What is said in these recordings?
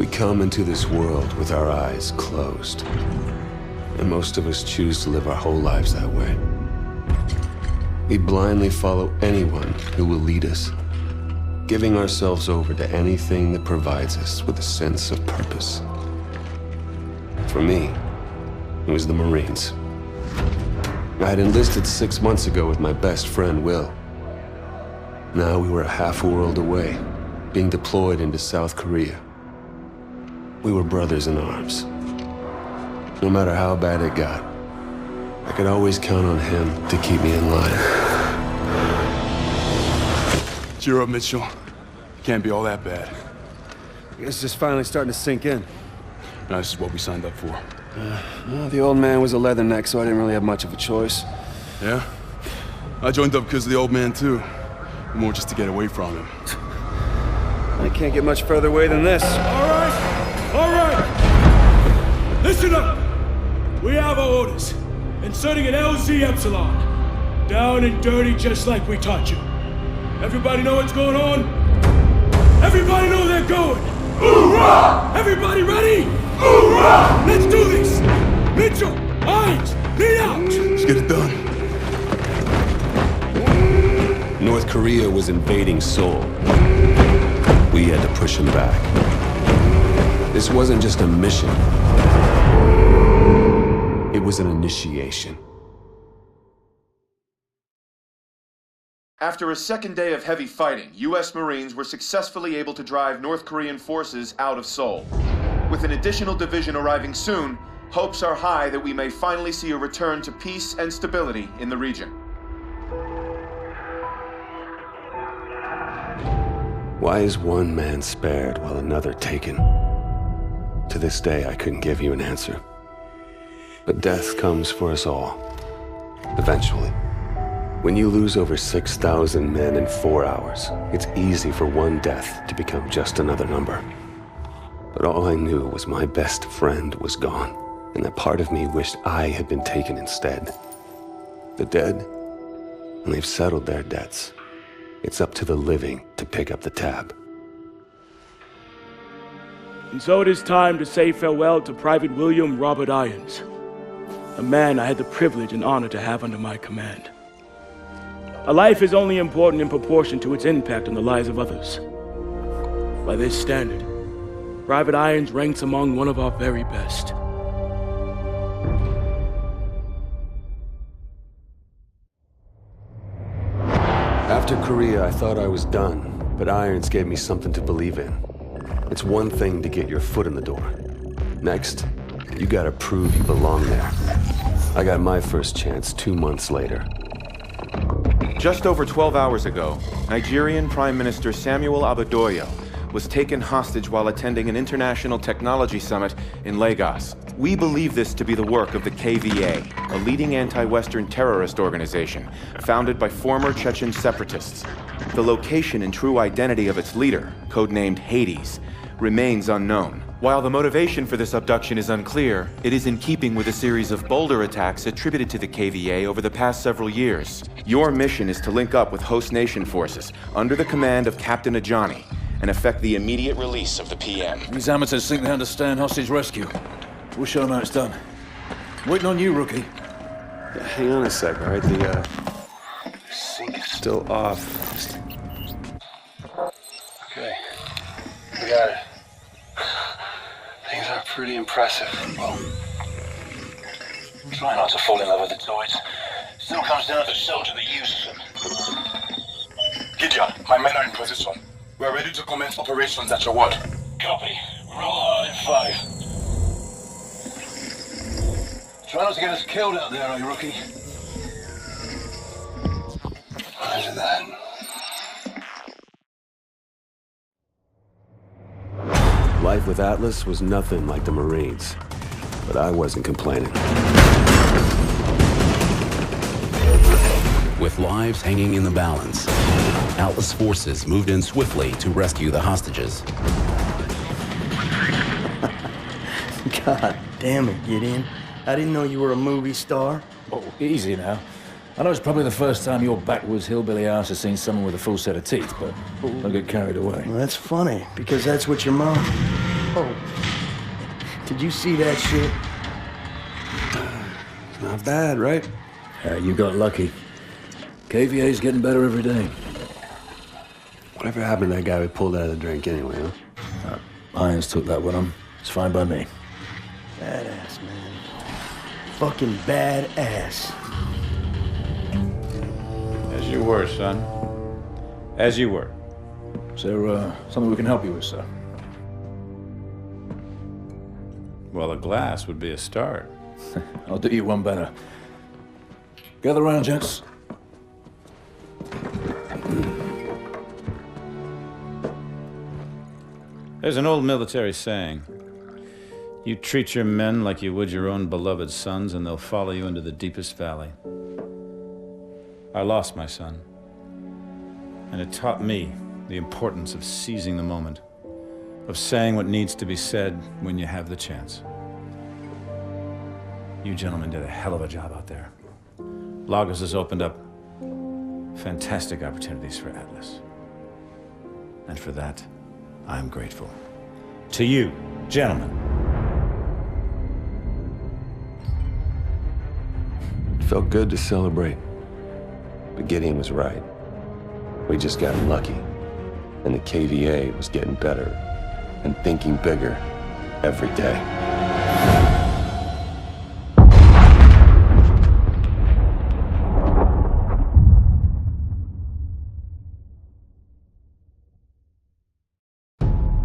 We come into this world with our eyes closed. And most of us choose to live our whole lives that way. We blindly follow anyone who will lead us, giving ourselves over to anything that provides us with a sense of purpose. For me, it was the Marines. I had enlisted 6 months ago with my best friend, Will. Now we were a half a world away, being deployed into South Korea. We were brothers in arms. No matter how bad it got, I could always count on him to keep me in line. Cheer up, Mitchell. Can't be all that bad. It's just finally starting to sink in. No, this is what we signed up for. Well, the old man was a leatherneck, so I didn't really have much of a choice. Yeah? I joined up because of the old man, too. More just to get away from him. I can't get much further away than this. All right! Listen up! We have our orders. Inserting an LZ Epsilon. Down and dirty just like we taught you. Everybody know what's going on? Everybody know they're going! Hoorah! Everybody ready? Hoorah! Let's do this! Mitchell, Hines, lead out! Let's get it done. North Korea was invading Seoul. We had to push him back. This wasn't just a mission. It was an initiation. After a second day of heavy fighting, U.S. Marines were successfully able to drive North Korean forces out of Seoul. With an additional division arriving soon, hopes are high that we may finally see a return to peace and stability in the region. Why is one man spared while another taken? To this day, I couldn't give you an answer. But death comes for us all. Eventually. When you lose over 6,000 men in 4 hours, it's easy for one death to become just another number. But all I knew was my best friend was gone, and that part of me wished I had been taken instead. The dead, and they've settled their debts. It's up to the living to pick up the tab. And so it is time to say farewell to Private William Robert Irons, a man I had the privilege and honor to have under my command. A life is only important in proportion to its impact on the lives of others. By this standard, Private Irons ranks among one of our very best. After Korea, I thought I was done, but Irons gave me something to believe in. It's one thing to get your foot in the door. Next, you gotta prove you belong there. I got my first chance 2 months later. Just over 12 hours ago, Nigerian Prime Minister Samuel Abadoyo was taken hostage while attending an international technology summit in Lagos. We believe this to be the work of the KVA, a leading anti-Western terrorist organization founded by former Chechen separatists. The location and true identity of its leader, codenamed Hades, remains unknown. While the motivation for this abduction is unclear, it is in keeping with a series of bolder attacks attributed to the KVA over the past several years. Your mission is to link up with host nation forces under the command of Captain Ajani and effect the immediate release of the PM. These amateurs think they understand hostage rescue. We'll show them how it's done. Waiting on you, rookie. Yeah, hang on a sec, all right? The sync is still off. Okay, we got it. Things are pretty impressive. Well, try not to fall in love with the toys. Still comes down to soldier the use of them. Gideon, my men are in position. We're ready to commence operations at your word. Copy. Roll hard in 5. Try not to get us killed out there, you rookie. Roger that. Life with Atlas was nothing like the Marines, but I wasn't complaining. With lives hanging in the balance, Atlas forces moved in swiftly to rescue the hostages. God damn it, Gideon. I didn't know you were a movie star. Oh, easy now. I know it's probably the first time your backwards hillbilly ass has seen someone with a full set of teeth, but don't get carried away. Well, that's funny, because that's what your mom... Oh. Did you see that shit? Not bad, right? You got lucky. KVA's getting better every day. Whatever happened to that guy we pulled out of the drink anyway, huh? Irons took that with him. It's fine by me. Badass, man. Fucking badass. As you were, son. As you were. Is there something we can help you with, sir? Well, a glass would be a start. I'll do you one better. Gather around, gents. There's an old military saying. You treat your men like you would your own beloved sons, and they'll follow you into the deepest valley. I lost my son. And it taught me the importance of seizing the moment, of saying what needs to be said when you have the chance. You gentlemen did a hell of a job out there. Lagos has opened up fantastic opportunities for Atlas. And for that, I'm grateful. To you, gentlemen. It felt good to celebrate. But Gideon was right. We just got lucky. And the KVA was getting better and thinking bigger every day.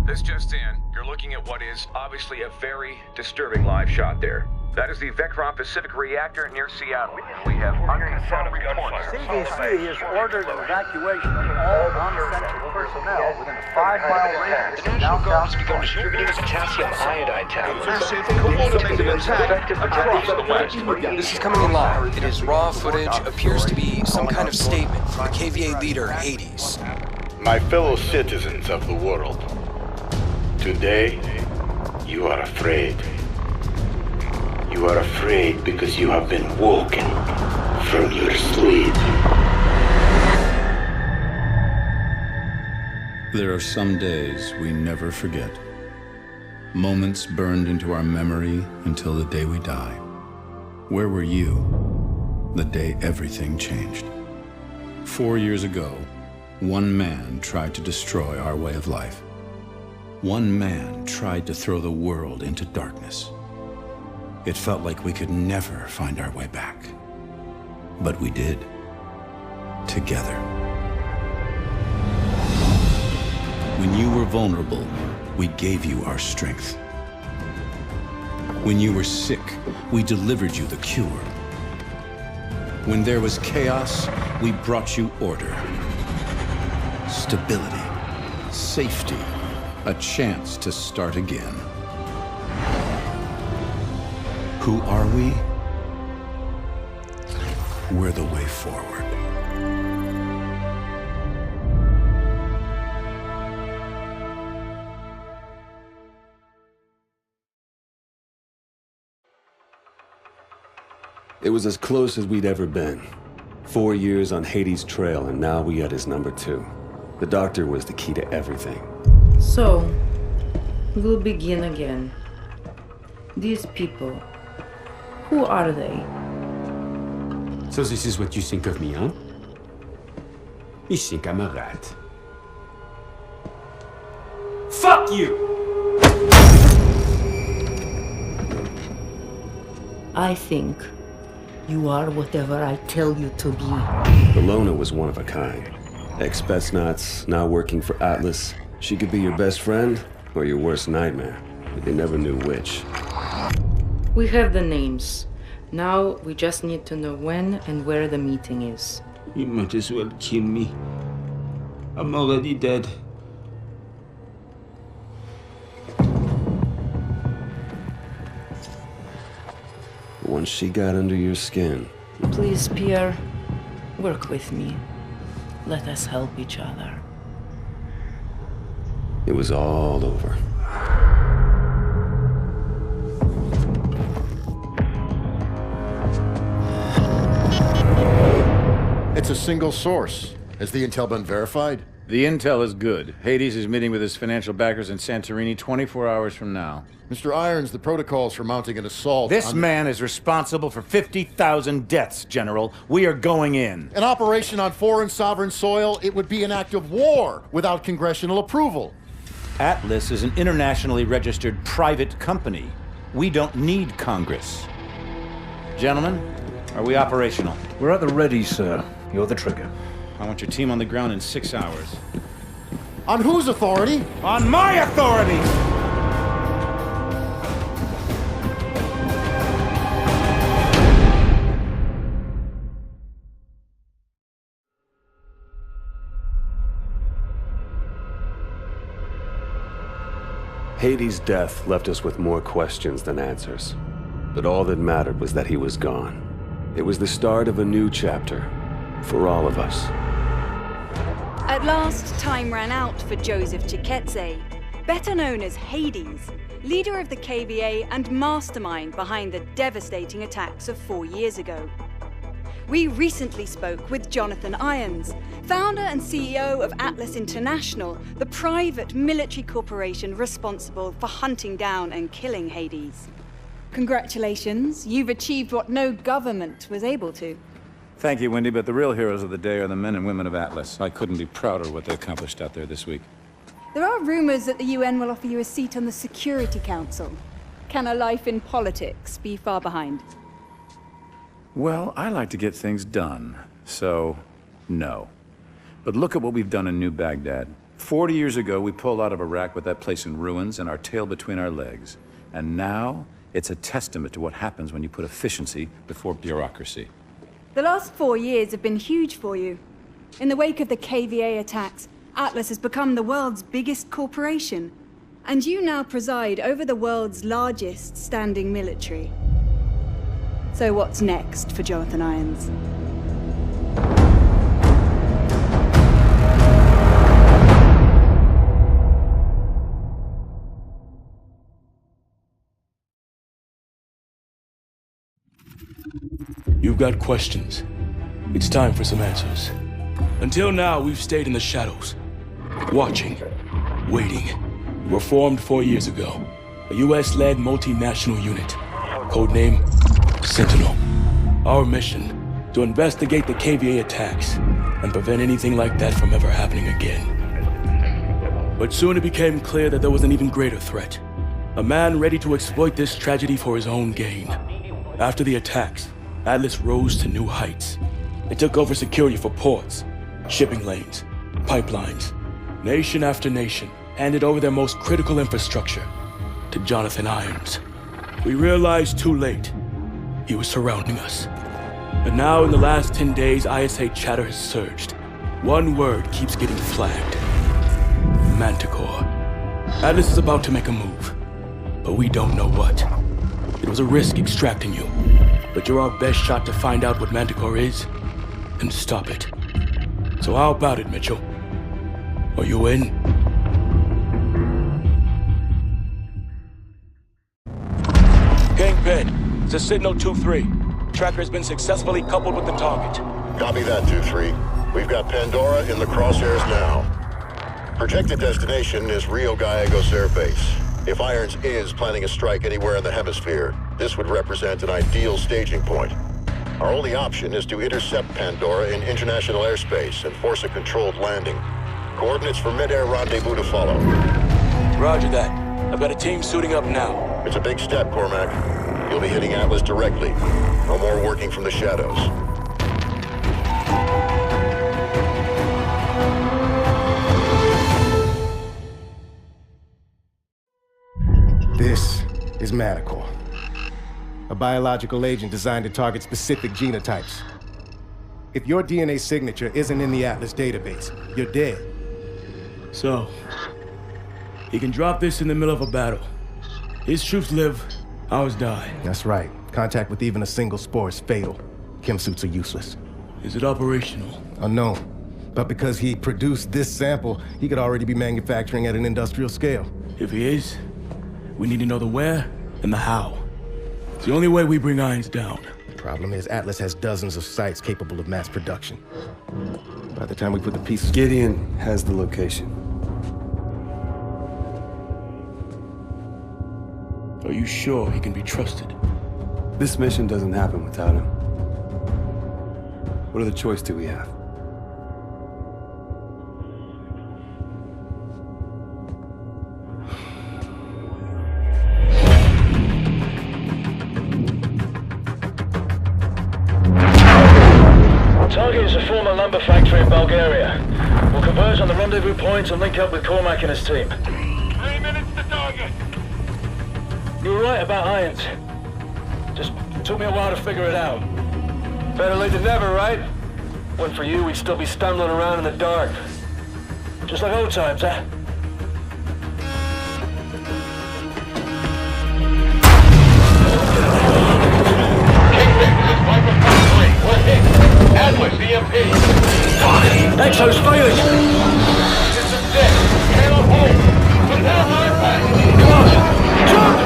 This just in, you're looking at what is obviously a very disturbing live shot there. That is the Vectron Pacific reactor near Seattle. We have unconfirmed reports. CDC has ordered evacuation of all non-essential personnel within a 5-mile radius. The National Guard has begun distributing potassium iodide tablets. Coordinated attack across the West. This is coming in live. It is raw footage. Appears to be some kind of statement from the KVA leader, Hades. My fellow citizens of the world, today you are afraid. You are afraid because you have been woken from your sleep. There are some days we never forget. Moments burned into our memory until the day we die. Where were you the day everything changed? 4 years ago, one man tried to destroy our way of life. One man tried to throw the world into darkness. It felt like we could never find our way back. But we did. Together. When you were vulnerable, we gave you our strength. When you were sick, we delivered you the cure. When there was chaos, we brought you order. Stability. Safety. A chance to start again. Who are we? We're the way forward. It was as close as we'd ever been. 4 years on Hades' trail, and now we had his number 2. The doctor was the key to everything. So, we'll begin again. These people, who are they? So this is what you think of me, huh? You think I'm a rat. Fuck you! I think you are whatever I tell you to be. Bologna was one of a kind. Ex-Spetsnaz, now working for Atlas. She could be your best friend or your worst nightmare, but you never knew which. We have the names. Now we just need to know when and where the meeting is. You might as well kill me. I'm already dead. Once she got under your skin. Please, Pierre, work with me. Let us help each other. It was all over. It's a single source. Has the intel been verified? The intel is good. Hades is meeting with his financial backers in Santorini 24 hours from now. Mr. Irons, the protocols for mounting an assault... This man is responsible for 50,000 deaths, General. We are going in. An operation on foreign sovereign soil, it would be an act of war without congressional approval. Atlas is an internationally registered private company. We don't need Congress. Gentlemen, are we operational? We're at the ready, sir. You're the trigger. I want your team on the ground in 6 hours. On whose authority? On my authority! Hades' death left us with more questions than answers. But all that mattered was that he was gone. It was the start of a new chapter for all of us. At last, time ran out for Joseph Chiketse, better known as Hades, leader of the KVA and mastermind behind the devastating attacks of 4 years ago. We recently spoke with Jonathan Irons, founder and CEO of Atlas International, the private military corporation responsible for hunting down and killing Hades. Congratulations, you've achieved what no government was able to. Thank you, Wendy, but the real heroes of the day are the men and women of Atlas. I couldn't be prouder of what they accomplished out there this week. There are rumors that the UN will offer you a seat on the Security Council. Can a life in politics be far behind? Well, I like to get things done, so no. But look at what we've done in New Baghdad. 40 years ago, we pulled out of Iraq with that place in ruins and our tail between our legs. And now, it's a testament to what happens when you put efficiency before bureaucracy. The last 4 years have been huge for you. In the wake of the KVA attacks, Atlas has become the world's biggest corporation. And you now preside over the world's largest standing military. So what's next for Jonathan Irons? You've got questions. It's time for some answers. Until now, we've stayed in the shadows. Watching. Waiting. We were formed 4 years ago. A US-led multinational unit. Codename Sentinel. Our mission, to investigate the KVA attacks and prevent anything like that from ever happening again. But soon it became clear that there was an even greater threat. A man ready to exploit this tragedy for his own gain. After the attacks, Atlas rose to new heights. They took over security for ports, shipping lanes, pipelines. Nation after nation handed over their most critical infrastructure to Jonathan Irons. We realized too late he was surrounding us. And now in the last 10 days, ISA chatter has surged. One word keeps getting flagged. Manticore. Atlas is about to make a move, but we don't know what. It was a risk extracting you, but you're our best shot to find out what Manticore is and stop it. So how about it, Mitchell? Are you in? Kingpin. It's a Signal 2-3. Tracker has been successfully coupled with the target. Copy that, 2-3. We've got Pandora in the crosshairs now. Projected destination is Rio Gallegos Air Base. If Irons is planning a strike anywhere in the hemisphere, this would represent an ideal staging point. Our only option is to intercept Pandora in international airspace and force a controlled landing. Coordinates for mid-air rendezvous to follow. Roger that. I've got a team suiting up now. It's a big step, Cormac. You'll be hitting Atlas directly. No more working from the shadows. This is Manticore, a biological agent designed to target specific genotypes. If your DNA signature isn't in the Atlas database, you're dead. So, he can drop this in the middle of a battle. His troops live, ours die. That's right. Contact with even a single spore is fatal. Chem suits are useless. Is it operational? Unknown. But because he produced this sample, he could already be manufacturing at an industrial scale. If he is, we need to know the where and the how. It's the only way we bring Irons down. The problem is Atlas has dozens of sites capable of mass production. By the time we put the pieces... Gideon has the location. Are you sure he can be trusted? This mission doesn't happen without him. What other choice do we have? Target is a former lumber factory in Bulgaria. We'll converge on the rendezvous point and link up with Cormac and his team. 3 minutes to target. You were right about irons. Just took me a while to figure it out. Better late than never, right? When for you, we'd still be stumbling around in the dark. Just like old times, huh? Atlas, EMP. Exo's failing! System dead. Cannot hold. Prepare for impact. Come on! Jump!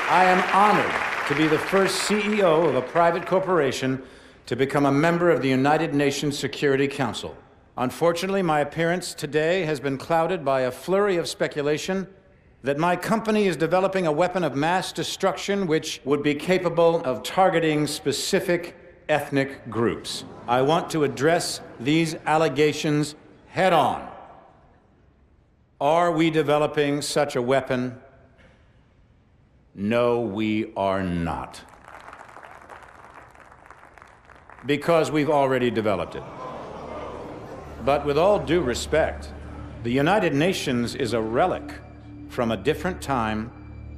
I am honored to be the first CEO of a private corporation to become a member of the United Nations Security Council. Unfortunately, my appearance today has been clouded by a flurry of speculation that my company is developing a weapon of mass destruction which would be capable of targeting specific ethnic groups. I want to address these allegations head on. Are we developing such a weapon? No, we are not. Because we've already developed it. But with all due respect, the United Nations is a relic from a different time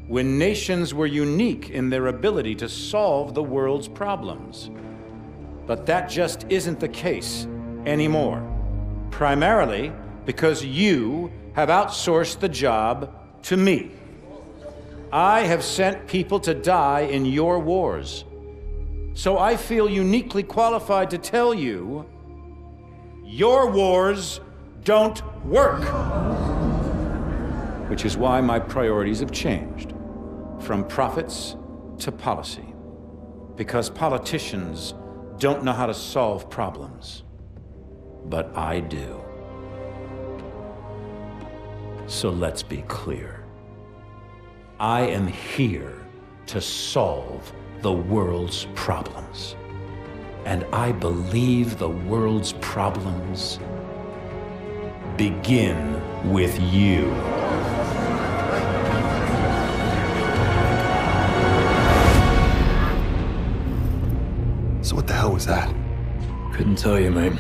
when nations were unique in their ability to solve the world's problems. But that just isn't the case anymore. Primarily because you have outsourced the job to me. I have sent people to die in your wars. So I feel uniquely qualified to tell you, your wars don't work. Which is why my priorities have changed from profits to policy. Because politicians don't know how to solve problems. But I do. So let's be clear. I am here to solve the world's problems. And I believe the world's problems begin with you. So what the hell was that? Couldn't tell you, mate.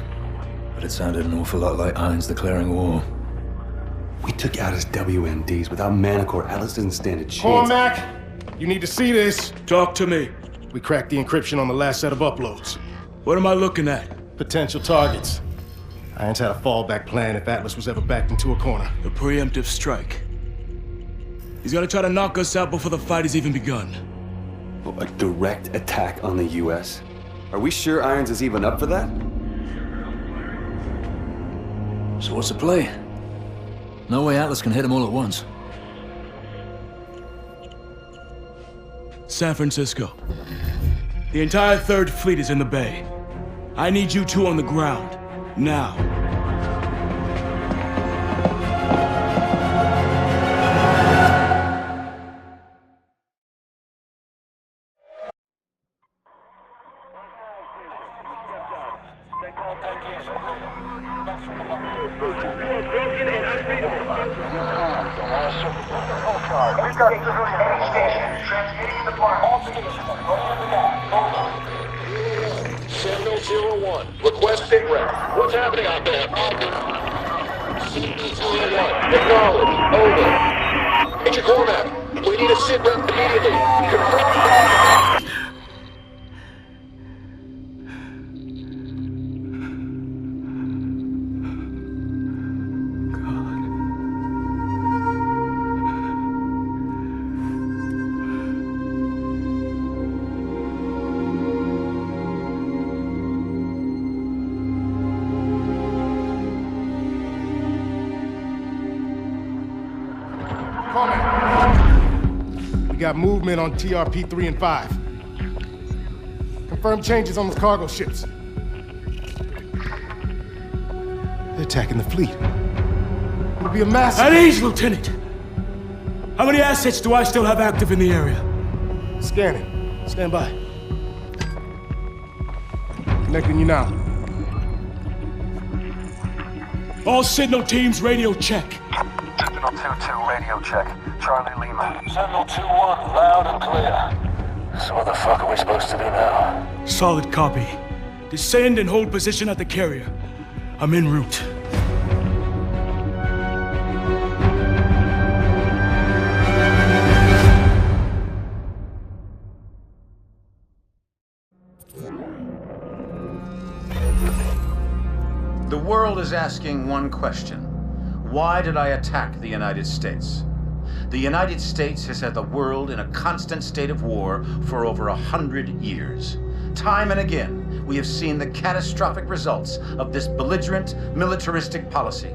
But it sounded an awful lot like Irons declaring war. We took out his WMDs. Without Manticore, Atlas doesn't stand a chance. Cormac, you need to see this. Talk to me. We cracked the encryption on the last set of uploads. What am I looking at? Potential targets. Irons had a fallback plan if Atlas was ever backed into a corner. A preemptive strike. He's gonna try to knock us out before the fight has even begun. A direct attack on the US? Are we sure Irons is even up for that? So what's the play? No way Atlas can hit them all at once. San Francisco. The entire 3rd Fleet is in the bay. I need you two on the ground. Now. Sentinel 01, request sit rep. What's happening out there? Sentinel 01, acknowledge. Over. Major Cormac, we need a sit rep immediately. Confirm. We got movement on TRP 3 and 5. Confirm changes on those cargo ships. They're attacking the fleet. It'll be a massive... At ease, Lieutenant! How many assets do I still have active in the area? Scanning. Stand by. Connecting you now. All Sentinel teams radio check. Sentinel 2-2 radio check. Charlie Lima. Sentinel 2-1, loud and clear. So what the fuck are we supposed to do now? Solid copy. Descend and hold position at the carrier. I'm en route. The world is asking one question. Why did I attack the United States? The United States has had the world in a constant state of war for over 100 years. Time and again, we have seen the catastrophic results of this belligerent, militaristic policy.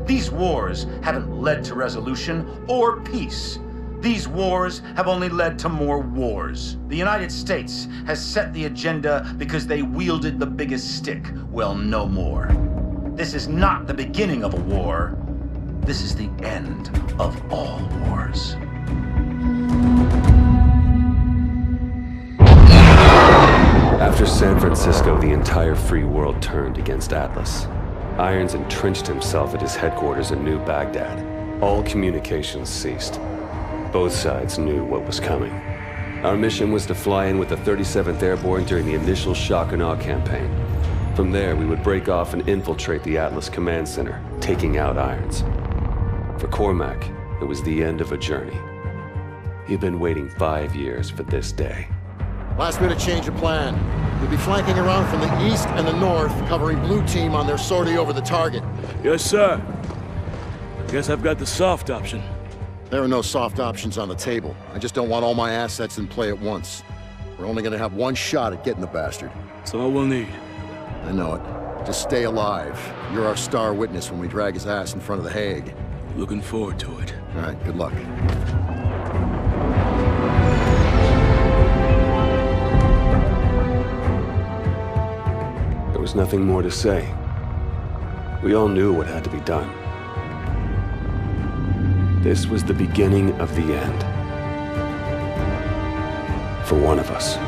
These wars haven't led to resolution or peace. These wars have only led to more wars. The United States has set the agenda because they wielded the biggest stick. Well, no more. This is not the beginning of a war. This is the end of all wars. After San Francisco, the entire free world turned against Atlas. Irons entrenched himself at his headquarters in New Baghdad. All communications ceased. Both sides knew what was coming. Our mission was to fly in with the 37th Airborne during the initial shock and awe campaign. From there, we would break off and infiltrate the Atlas Command Center, taking out Irons. For Cormac, it was the end of a journey. He'd been waiting 5 years for this day. Last minute change of plan. We'll be flanking around from the east and the north, covering blue team on their sortie over the target. Yes, sir. I guess I've got the soft option. There are no soft options on the table. I just don't want all my assets in play at once. We're only gonna have one shot at getting the bastard. That's all we'll need. I know it. Just stay alive. You're our star witness when we drag his ass in front of the Hague. Looking forward to it. All right, good luck. There was nothing more to say. We all knew what had to be done. This was the beginning of the end. For one of us.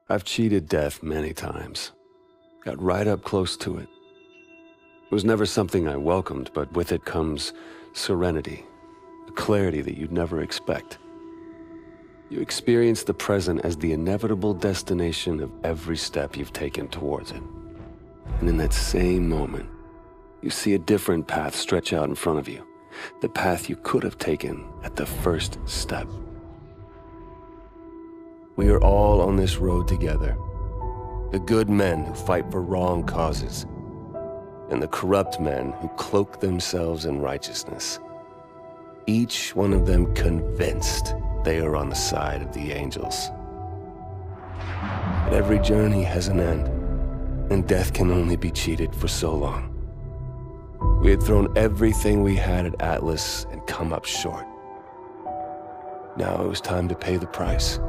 I've cheated death many times. Got right up close to it. It was never something I welcomed, but with it comes serenity, a clarity that you'd never expect. You experience the present as the inevitable destination of every step you've taken towards it. And in that same moment, you see a different path stretch out in front of you, the path you could have taken at the first step. We are all on this road together. The good men who fight for wrong causes, and the corrupt men who cloak themselves in righteousness. Each one of them convinced they are on the side of the angels. But every journey has an end, and death can only be cheated for so long. We had thrown everything we had at Atlas and come up short. Now it was time to pay the price.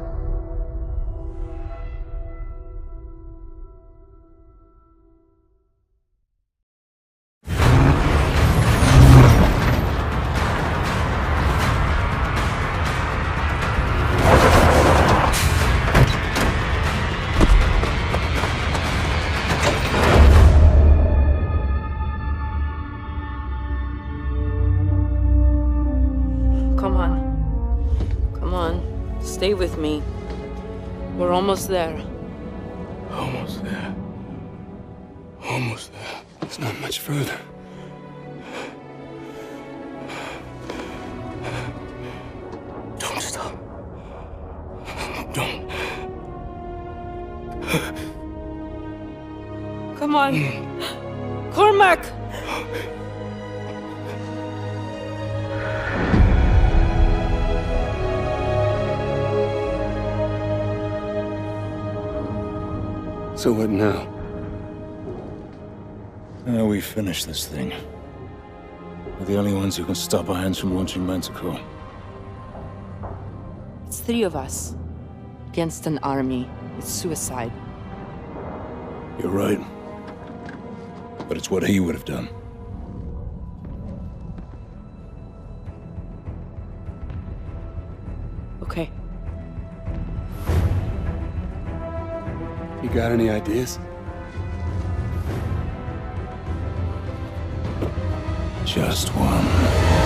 Stay with me. We're almost there. Almost there. Almost there. It's not much further. Don't stop. Don't. Come on. Cormac! So what now? Now we finish this thing. We're the only ones who can stop Irons from launching Manticore. It's 3 of us. Against an army. It's suicide. You're right. But it's what he would have done. Okay. You got any ideas? Just one.